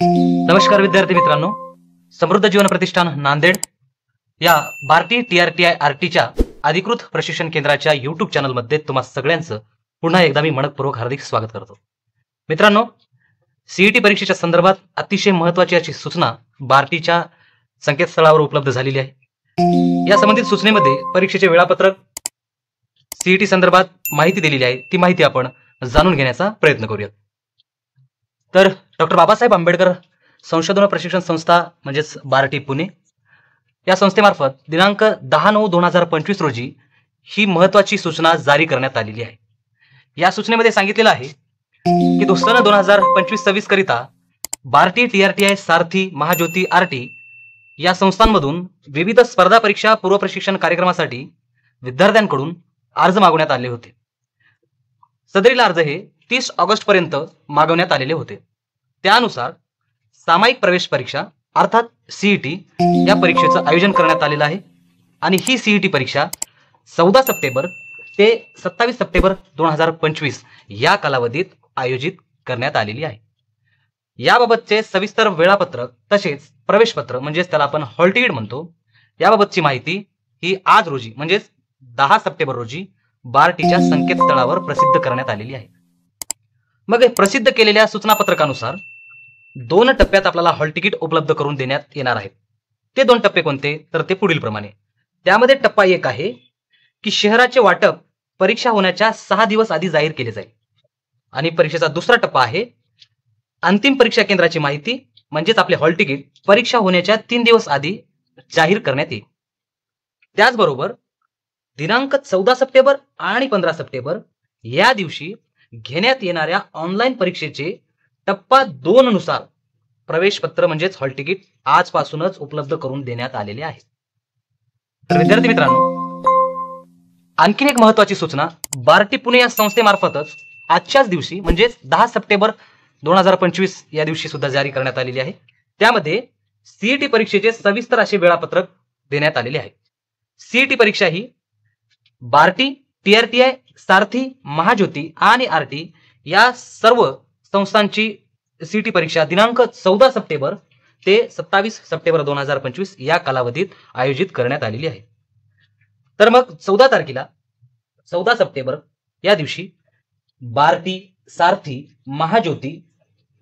नमस्कार विद्यार्थी मित्रांनो, समृद्ध जीवन प्रतिष्ठान नांदेड या भारतीय TRTI RTच्या अधिकृत प्रशिक्षण केंद्राच्या YouTube चॅनलमध्ये तुम्हा सगळ्यांचं पुन्हा एकदा मी मनपूर्वक हार्दिक स्वागत करतो। मित्रांनो, CET परीक्षेच्या संदर्भात अतिशय महत्त्वाची अशी सूचना भारतीच्या संकेतस्थळावर उपलब्ध झालेली आहे। या संबंधित सूचनेमध्ये परीक्षेचे वेळापत्रक, CET संदर्भात माहिती दिलेली आहे, ती माहिती आपण जाणून घेण्याचा प्रयत्न करूया। तर डॉक्टर बाबासाहेब आंबेडकर संशोधन व प्रशिक्षण संस्था म्हणजेच बार्टी पुणे या संस्थेमार्फत दिनांक 10/9/2025 रोजी ही महत्त्वाची सूचना जारी करण्यात आलेली आहे। या सूचनेमध्ये सांगितलेलं आहे की सन 2025-26 करिता भारतीय TRTI सारथी महाज्योती RT या संस्थांमधून विविध स्पर्धा परीक्षा पूर्व प्रशिक्षण कार्यक्रमासाठी विद्यार्थ्यांकडून अर्ज मागवण्यात आले होते। सदरील अर्ज हे 30 ऑगस्ट पर्यंत मागवण्यात आलेले होते। त्यानुसार सामायिक प्रवेश परीक्षा अर्थात CET या परीक्षेचं आयोजन करण्यात आलेलं आहे आणि ही CET परीक्षा 14 सप्टेंबर ते 27 सप्टेंबर 2025 या कालावधीत आयोजित करण्यात आलेली आहे। याबाबतचे सविस्तर वेळापत्रक तसेच प्रवेशपत्र म्हणजेच त्याला आपण हॉल तिकीट म्हणतो, याबाबतची माहिती ही आज रोजी म्हणजेच 10 सप्टेंबर रोजी बार्टीच्या संकेतस्थळावर प्रसिद्ध करण्यात आलेली आहे। मग प्रसिद्ध केलेल्या सूचनापत्रकानुसार 2 टप्प्यात आपल्याला हॉल तिकीट उपलब्ध करून देण्यात येणार आहेत। ते 2 टप्पे कोणते तर ते पुढील प्रमाणे। त्यामध्ये टप्पा 1 आहे की शहराचे वाटप परीक्षा होण्याच्या 6 दिवस आधी जाहीर केले जाईल आणि परीक्षेचा दुसरा टप्पा आहे अंतिम परीक्षा केंद्राची माहिती म्हणजेच आपले हॉल तिकीट परीक्षा होण्याच्या 3 दिवस आधी जाहीर करण्यात येईल। त्याचबरोबर दिनांक 14 सप्टेंबर आणि 15 सप्टेंबर या दिवशी घेण्यात येणाऱ्या ऑनलाईन परीक्षेचे टप्पा 2 नुसार प्रवेशपत्र म्हणजेच हॉल तिकीट आजपासूनच उपलब्ध करून देण्यात आलेले आहे। तर विद्यार्थी मित्रांनो, आणखीन एक महत्त्वाची सूचना बार्टी पुणे या संस्थेमार्फतच आजच्याच दिवशी म्हणजेच 10 सप्टेंबर 2025 या दिवशी सुद्धा जारी करण्यात आलेली आहे। त्यामध्ये CET परीक्षेचे सविस्तर असे वेळापत्रक देण्यात आलेले आहे। CET परीक्षा ही बार्टी, TRTI, सारथी, महाज्योती आणि RT या सर्व संस्थांची CET परीक्षा दिनांक 14 सप्टेंबर ते 27 सप्टेंबर 2025 या कालावधीत आयोजित करण्यात आलेली आहे। तर मग 14 सप्टेंबर या दिवशी बार्टी, सारथी, महाज्योती,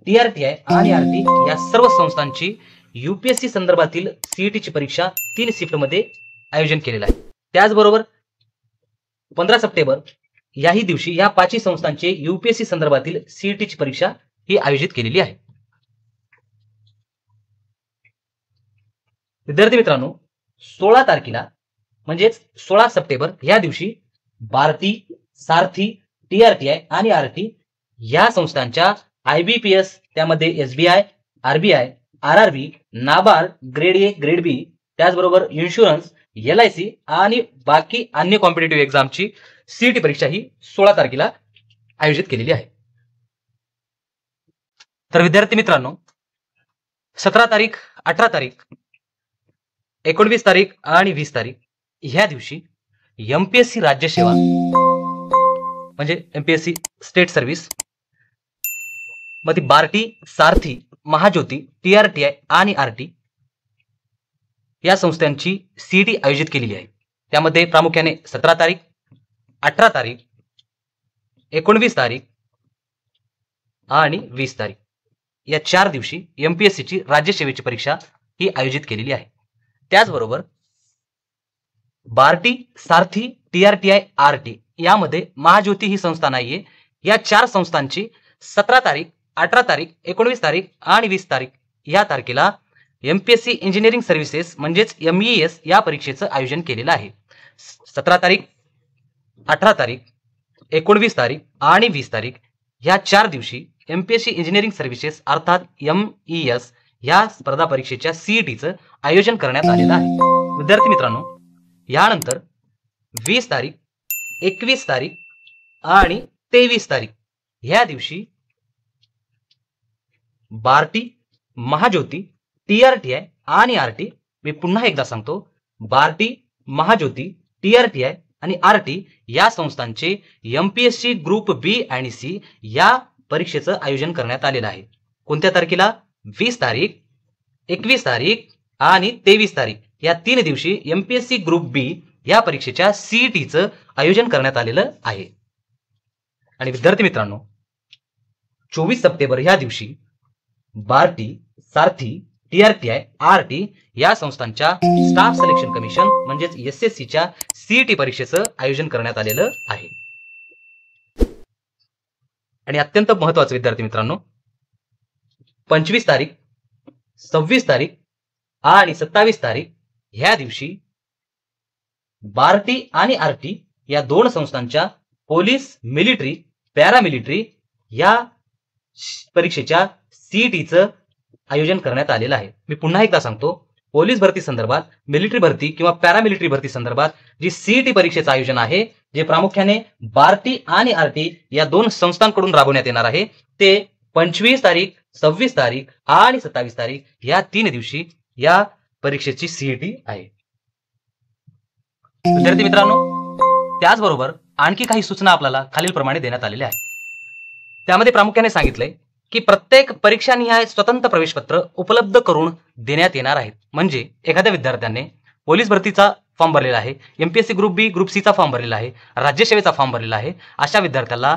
TRTI आणि RT या सर्व संस्थांची UPSC संदर्भातील CET ची परीक्षा 3 शिफ्टमध्ये आयोजन केलेलं आहे। त्याचबरोबर 15 सप्टेंबर याही दिवशी या 5 संस्थांचे UPSC संदर्भातील CET ची परीक्षा ही आयोजित केलेली आहे। विद्यार्थी मित्रांनो, 16 तारखेला म्हणजेच 16 सप्टेंबर या दिवशी बार्टी, सारथी, TRTI आणि RT या संस्थांच्या IBPS त्यामध्ये SBI, RBI, RRB, NABARD, grade A, grade B, त्याचबरोबर इन्शुरन्स, LIC आणि बाकी अन्य कॉम्पिटिटिव्ह एक्झामची CET परीक्षा ही 16 तारखेला आयोजित केलेली आहे। तर विद्यार्थी मित्रांनो, 17 तारीख, 18 तारीख, 19 तारीख आणि 20 तारीख ह्या दिवशी MPSC राज्यसेवा म्हणजे MPSC स्टेट सर्व्हिस मध्ये बार्टी, सारथी, महाज्योती, TRTI आणि RT या संस्थांची CET आयोजित केलेली आहे। त्यामध्ये प्रामुख्याने 17 तारीख, 18 तारीख, 19 तारीख आणि 20 तारीख या 4 दिवशी MPSC ची राज्यसेवेची परीक्षा ही आयोजित केलेली आहे। त्याचबरोबर बार्टी, सारथी, TRTI, RT यामध्ये महाज्योती ही संस्था नाहीये। या 4 संस्थांची 17 तारीख, 18 तारीख, 19 तारीख आणि 20 तारीख या तारखेला MPSC इंजिनिअरिंग सर्व्हिसेस म्हणजेच MES या परीक्षेचं आयोजन केलेलं आहे। 17 तारीख, 18 तारीख, 19 तारीख आणि 20 तारीख या 4 दिवशी MPSC इंजिनिअरिंग सर्व्हिसेस अर्थात MES या स्पर्धा परीक्षेच्या CETचं आयोजन करण्यात आलेलं आहे। विद्यार्थी मित्रांनो, यानंतर 20 तारीख, 21 तारीख आणि 23 तारीख या दिवशी बार्टी, महाज्योती, TRTI आणि RT, मी पुन्हा एकदा सांगतो, बार्टी, महाज्योती, TRTI आणि RT या संस्थांचे MPSC ग्रुप B आणि C या परीक्षेचं आयोजन करण्यात आलेलं आहे। कोणत्या तारखेला 20 तारीख, 21 तारीख आणि 23 तारीख या 3 दिवशी एमपीएससी ग्रुप बी या परीक्षेच्या सीईटीचं आयोजन करण्यात आलेलं आहे. आणि विद्यार्थी मित्रांनो, 24 सप्टेंबर या दिवशी बार्टी, सारथी, टीआरटीआय, आरटी या संस्थांच्या स्टाफ सिलेक्शन कमिशन म्हणजेच एसएससीच्या सीईटी परीक्षेचं आयोजन करण्यात आलेलं आहे. आणि अत्यंत महत्त्वाचं विद्यार्थी मित्रांनो, 25 तारीख, 26 तारीख आणि 27 तारीख ह्या दिवशी बार्टी आणि आरटी या 2 संस्थांच्या पोलीस, मिलिटरी, पॅरामिलिटरी या परीक्षेच्या सीईटीचं आयोजन करण्यात आलेलं आहे. मी पुन्हा एकदा सांगतो, पोलीस भरती संदर्भात, मिलिटरी भरती किंवा पॅरामिलिटरी भरती संदर्भात जी सीईटी परीक्षेचं आयोजन आहे, जे प्रामुख्याने बार्टी आणि आरटी या 2 संस्थांकडून राबवण्यात येणार आहे, ते 25 तारीख, 26 तारीख आणि 27 तारीख या 3 दिवशी या परीक्षेची सीईटी आहे. विद्यार्थी मित्रांनो, त्याचबरोबर आणखी काही सूचना आपल्याला खालीलप्रमाणे देण्यात आलेल्या आहेत. त्यामध्ये प्रामुख्याने सांगितलंय की प्रत्येक परीक्षानिहाय स्वतंत्र प्रवेशपत्र उपलब्ध करून देण्यात येणार आहेत. म्हणजे एखाद्या विद्यार्थ्याने पोलीस भरतीचा फॉर्म भरलेला आहे, एमपीएससी ग्रुप बी, ग्रुप सीचा फॉर्म भरलेला आहे, राज्यसेवेचा फॉर्म भरलेला आहे, अशा विद्यार्थ्याला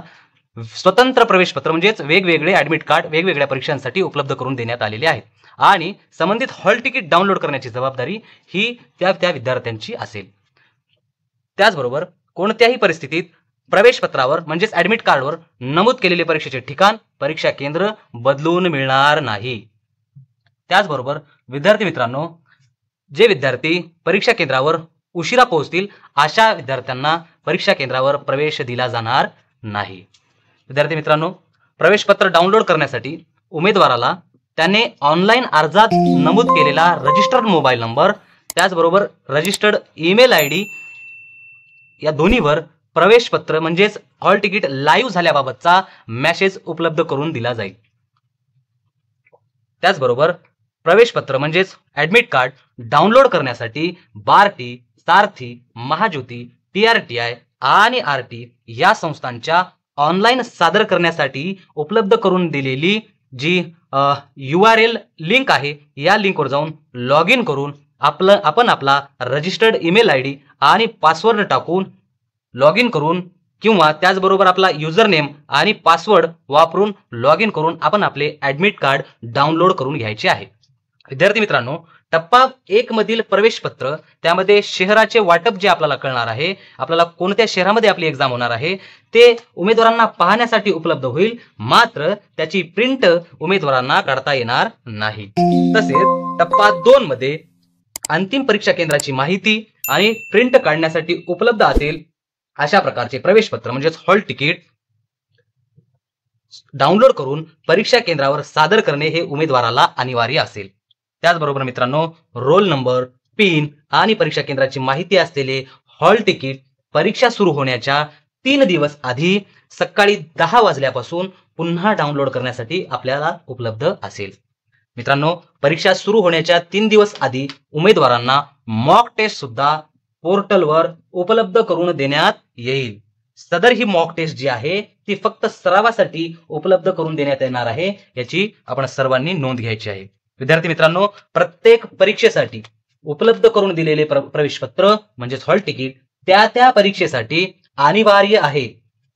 स्वतंत्र प्रवेशपत्र म्हणजेच वेगवेगळे ऍडमिट कार्ड वेगवेगळ्या परीक्षांसाठी उपलब्ध करून देण्यात आलेले आहेत. आणि संबंधित हॉल तिकीट डाउनलोड करण्याची जबाबदारी ही त्या विद्यार्थ्यांची असेल. त्याचबरोबर कोणत्याही परिस्थितीत प्रवेशपत्रावर म्हणजेच ऍडमिट कार्डवर नमूद केलेले परीक्षेचे ठिकाण, परीक्षा केंद्र बदलून मिळणार नाही. त्याचबरोबर विद्यार्थी मित्रांनो, जे विद्यार्थी परीक्षा केंद्रावर उशिरा पोहोचतील अशा विद्यार्थ्यांना परीक्षा केंद्रावर प्रवेश दिला जाणार नाही. विद्यार्थी मित्रांनो, प्रवेशपत्र डाउनलोड करण्यासाठी उमेदवाराला त्याने ऑनलाईन अर्जात नमूद केलेला रजिस्टर्ड मोबाईल नंबर, त्याचबरोबर रजिस्टर्ड ईमेल आयडी या दोन्हीवर प्रवेशपत्र म्हणजेच हॉल तिकीट लाईव्ह झाल्याबाबतचा मेसेज उपलब्ध करून दिला जाईल. त्याचबरोबर प्रवेशपत्र म्हणजेच ऍडमिट कार्ड डाउनलोड करण्यासाठी बार्टी, सारथी, महाज्योती, टीआरटीआय आणि आरटी या संस्थांच्या ऑनलाईन सादर करण्यासाठी उपलब्ध करून दिलेली जी URL लिंक आहे, या लिंकवर जाऊन लॉग इन करून आपण आपला रजिस्टर्ड ईमेल आयडी आणि पासवर्ड टाकून लॉग इन करून किंवा त्याचबरोबर आपला युजर नेम आणि पासवर्ड वापरून लॉग इन करून आपण आपले ऍडमिट कार्ड डाउनलोड करून घ्यायचे आहे. विद्यार्थी मित्रांनो, टप्पा 1 मधील प्रवेशपत्र, त्यामध्ये शहराचे वाटप जे आपल्याला कळणार आहे, आपल्याला कोणत्या शहरामध्ये आपली एक्झाम होणार आहे ते उमेदवारांना पाहण्यासाठी उपलब्ध होईल, मात्र त्याची प्रिंट उमेदवारांना काढता येणार नाही. तसेच टप्पा 2 मध्ये अंतिम परीक्षा केंद्राची माहिती आणि प्रिंट काढण्यासाठी उपलब्ध असेल अशा प्रकारचे प्रवेशपत्र म्हणजेच हॉल तिकीट डाउनलोड करून परीक्षा केंद्रावर सादर करणे हे उमेदवाराला अनिवार्य असेल. त्याचबरोबर मित्रांनो, रोल नंबर, पिन आणि परीक्षा केंद्राची माहिती असलेले हॉल तिकीट परीक्षा सुरू होण्याच्या 3 दिवस आधी सकाळी 10 वाजल्यापासून पुन्हा डाउनलोड करण्यासाठी आपल्याला उपलब्ध असेल. मित्रांनो, परीक्षा सुरू होण्याच्या 3 दिवस आधी उमेदवारांना मॉक टेस्ट सुद्धा पोर्टलवर उपलब्ध करून देण्यात येईल. सदर ही मॉक टेस्ट जी आहे ती फक्त सरावासाठी उपलब्ध करून देण्यात येणार आहे, याची आपण सर्वांनी नोंद घ्यायची आहे. विद्यार्थी मित्रांनो, प्रत्येक परीक्षेसाठी उपलब्ध करून दिलेले प्रवेशपत्र म्हणजेच हॉल तिकीट त्या परीक्षेसाठी अनिवार्य आहे.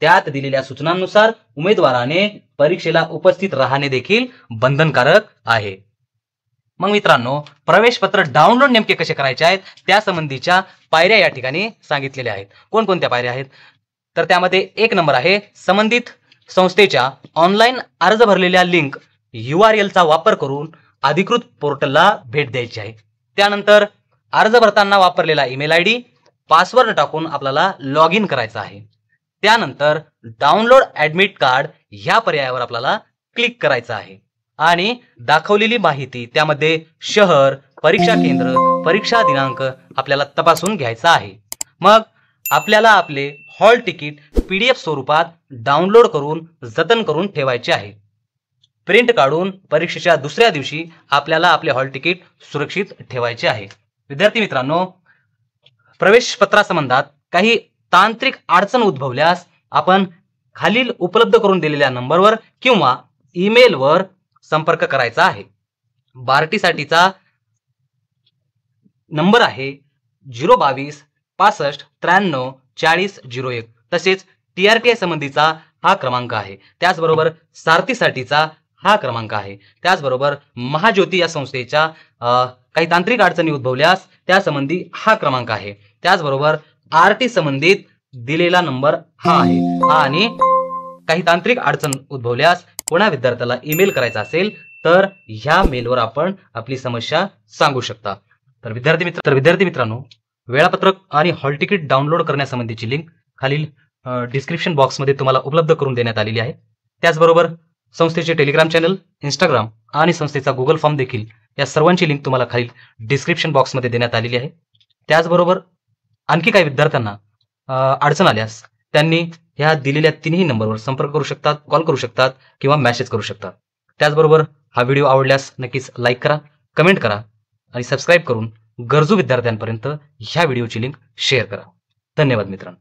त्यात दिलेल्या सूचनांनुसार उमेदवाराने परीक्षेला उपस्थित राहणे देखील बंधनकारक आहे. मग मित्रांनो, प्रवेशपत्र डाउनलोड नेमके कसे करायचे आहेत त्यासंबंधीच्या पायऱ्या या ठिकाणी सांगितलेल्या आहेत. कोणकोणत्या पायऱ्या आहेत तर त्यामध्ये 1 नंबर आहे संबंधित संस्थेच्या ऑनलाईन अर्ज भरलेल्या लिंक URL चा वापर करून अधिकृत पोर्टलला भेट द्यायची आहे. त्यानंतर अर्ज भरताना वापरलेला ईमेल आयडी, पासवर्ड टाकून आपल्याला लॉग इन करायचं आहे. त्यानंतर डाउनलोड ऍडमिट कार्ड ह्या पर्यायावर आपल्याला क्लिक करायचं आहे आणि दाखवलेली माहिती त्यामध्ये शहर, परीक्षा केंद्र, परीक्षा दिनांक आपल्याला तपासून घ्यायचा आहे. मग आपल्याला आपले हॉल तिकीट PDF स्वरूपात डाउनलोड करून जतन करून ठेवायचे आहे. प्रिंट काढून परीक्षेच्या दुसऱ्या दिवशी आपल्याला आपले हॉल तिकीट सुरक्षित ठेवायचे आहे. विद्यार्थी मित्रांनो, प्रवेशपत्रासंबंधात काही तांत्रिक अडचण उद्भवल्यास आपण खालील उपलब्ध करून दिलेल्या नंबरवर किंवा ईमेलवर संपर्क करायचा आहे. बार्टीसाठीचा नंबर आहे 022 65 93 40 01. तसेच TRTI संबंधीचा हा क्रमांक आहे. त्याचबरोबर सारथीसाठीचा हा क्रमांक आहे. त्याचबरोबर महाज्योती या संस्थेच्या काही तांत्रिक अडचणी उद्भवल्यास त्यासंबंधी हा क्रमांक आहे. त्याचबरोबर RT संबंधित दिलेला नंबर हा आहे. आणि काही तांत्रिक अडचण उद्भवल्यास कोणा विद्यार्थ्याला ईमेल करायचा असेल तर ह्या मेलवर आपण आपली समस्या सांगू शकता. तर विद्यार्थी मित्रांनो, वेळापत्रक आणि हॉल तिकीट डाउनलोड करण्यासंबंधीची लिंक खालील डिस्क्रिप्शन बॉक्समध्ये तुम्हाला उपलब्ध करून देण्यात आलेली आहे. त्याचबरोबर संस्थेचे टेलिग्राम चॅनल, इंस्टाग्राम आणि संस्थेचा गुगल फॉर्म देखील या सर्वांची लिंक तुम्हाला खालील डिस्क्रिप्शन बॉक्समध्ये देण्यात आलेली आहे. त्याचबरोबर आणखी काही विद्यार्थ्यांना अडचण आल्यास त्यांनी ह्या दिलेल्या तिन्ही नंबरवर संपर्क करू शकतात, कॉल करू शकतात किंवा मेसेज करू शकतात. त्याचबरोबर हा व्हिडिओ आवडल्यास नक्कीच लाईक करा, कमेंट करा आणि सबस्क्राईब करून गरजू विद्यार्थ्यांपर्यंत ह्या व्हिडिओची लिंक शेअर करा. धन्यवाद मित्रांनो.